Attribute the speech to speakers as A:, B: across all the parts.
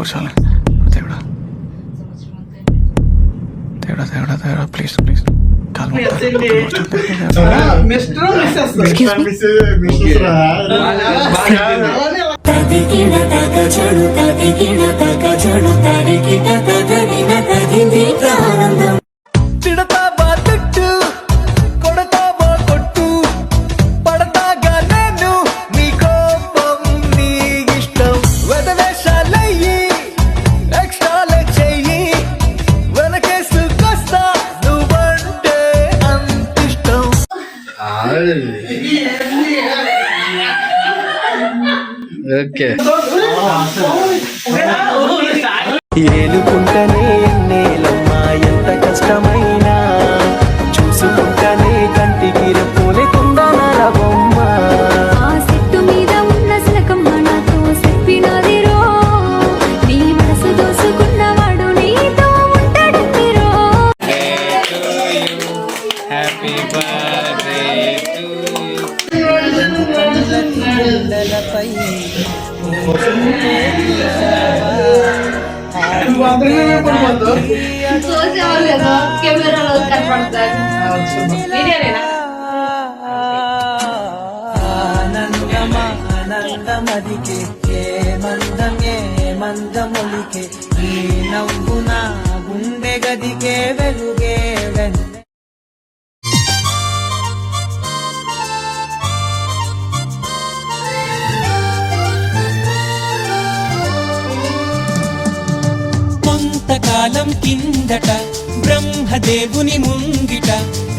A: కూర్చోాలి. దేవుడా దేవుడా దేవుడా దేవుడా ప్లీజ్ ప్లీజ్ కాలు
B: ఏలుకుంటనే ఎన్నేలమ్మా ఎంత కష్టమైనా చూసుకుంటనే కంటికి రెప్పోలే కుందనాల బొమ్మ.
C: ఆ చెట్టు మీద ఉన్న శిలకమ్మ నాతో చెప్పినదిరో, నీ మనసు దోసుకున్నవాడు నీతో ఉంటాడందిరో.
B: హ్యాపీ బర్త్డే
C: కెమెరాలో కనపడతాను.
B: ఆనందమదికే ఏ మందమొలికే ఈ నవ్వున గుండె గదికే వెలుగే వెన్ను. కొంతకాలం కిందట బ్రహ్మదేవుని ముంగిట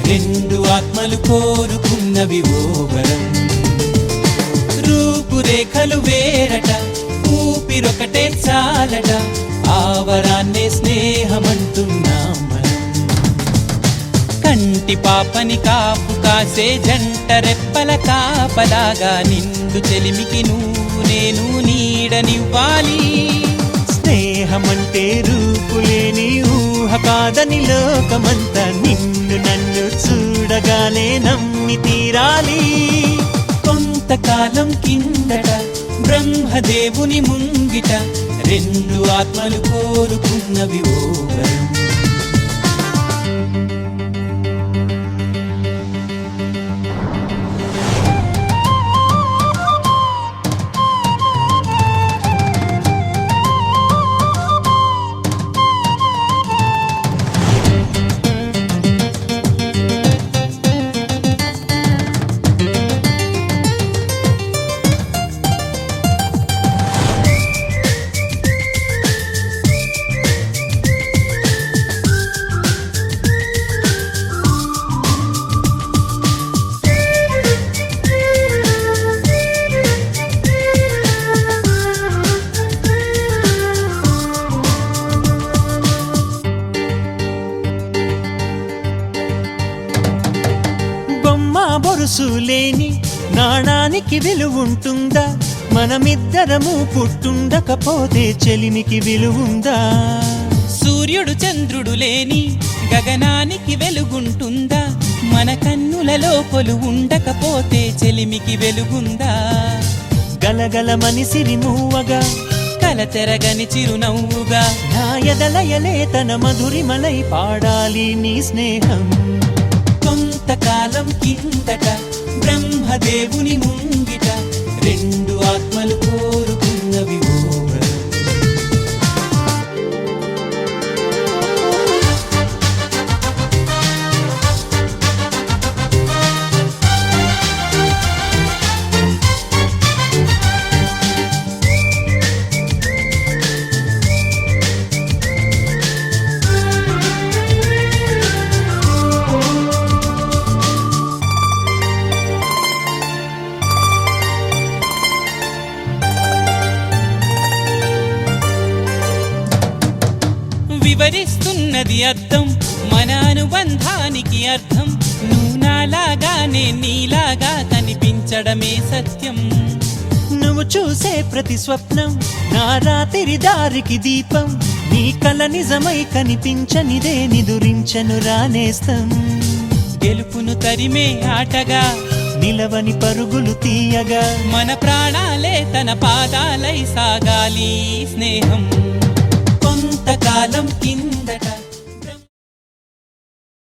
B: రెండు ఆత్మలు కోరుకున్నవి ఓ వరం. రూపురేఖలు వేరట ఊపిరొకటే చాలట, ఆ వరాన్నే స్నేహమంటున్నాం మనం. కంటి పాపని కాపు కాసే జంట రెప్పల కాపలాగా నిండు చెలిమికి నువ్వు నేను నీడనివ్వాలి. స్నేహమంటే రూపులేని ఊహ కాదని లోకమంతా నిన్ను నన్ను చూడగానే నమ్మి తీరాలి. కొంతకాలం కిందట బ్రహ్మదేవుని ముంగిట రెండు ఆత్మలు కోరుకున్నవి ఓ వరం. బొరుసులేని నాణానికి విలువుంటుందా? మనమిద్దరము పుట్టుండకపోతే చెలిమికి విలువుందా? సూర్యుడు చంద్రుడు లేని గగనానికి వెలుగుంటుందా? మన కన్నులలో కొలువు ఉండకపోతే చెలిమికి వెలుగుందా? గలగల మనిసిరి మూవగా కలతెరగని చిరునవ్వుగా నా ఎదలయలే తన మధురిమలై పాడాలి నీ స్నేహం. కొంతకాలం కిందట బ్రహ్మదేవుని ముంగిట రెండు ఆత్మలు కోరుకున్నవి ఓ వరం. వివరిస్తున్నది అర్థం మన అనుబంధానికి అర్థం. నువ్వు నాలాగా నేను నీలాగా కనిపించడమే సత్యం. నువ్వు చూసే ప్రతి స్వప్నం నా రాత్రి దారికి దీపం. నీ కల నిజమై కనిపించనిదే నిదురించను రానేస్తం. గెలుపును తరిమే ఆటగా నిలవని పరుగులు తీయగా మన ప్రాణాలే తన పాదాలై సాగాలి స్నేహం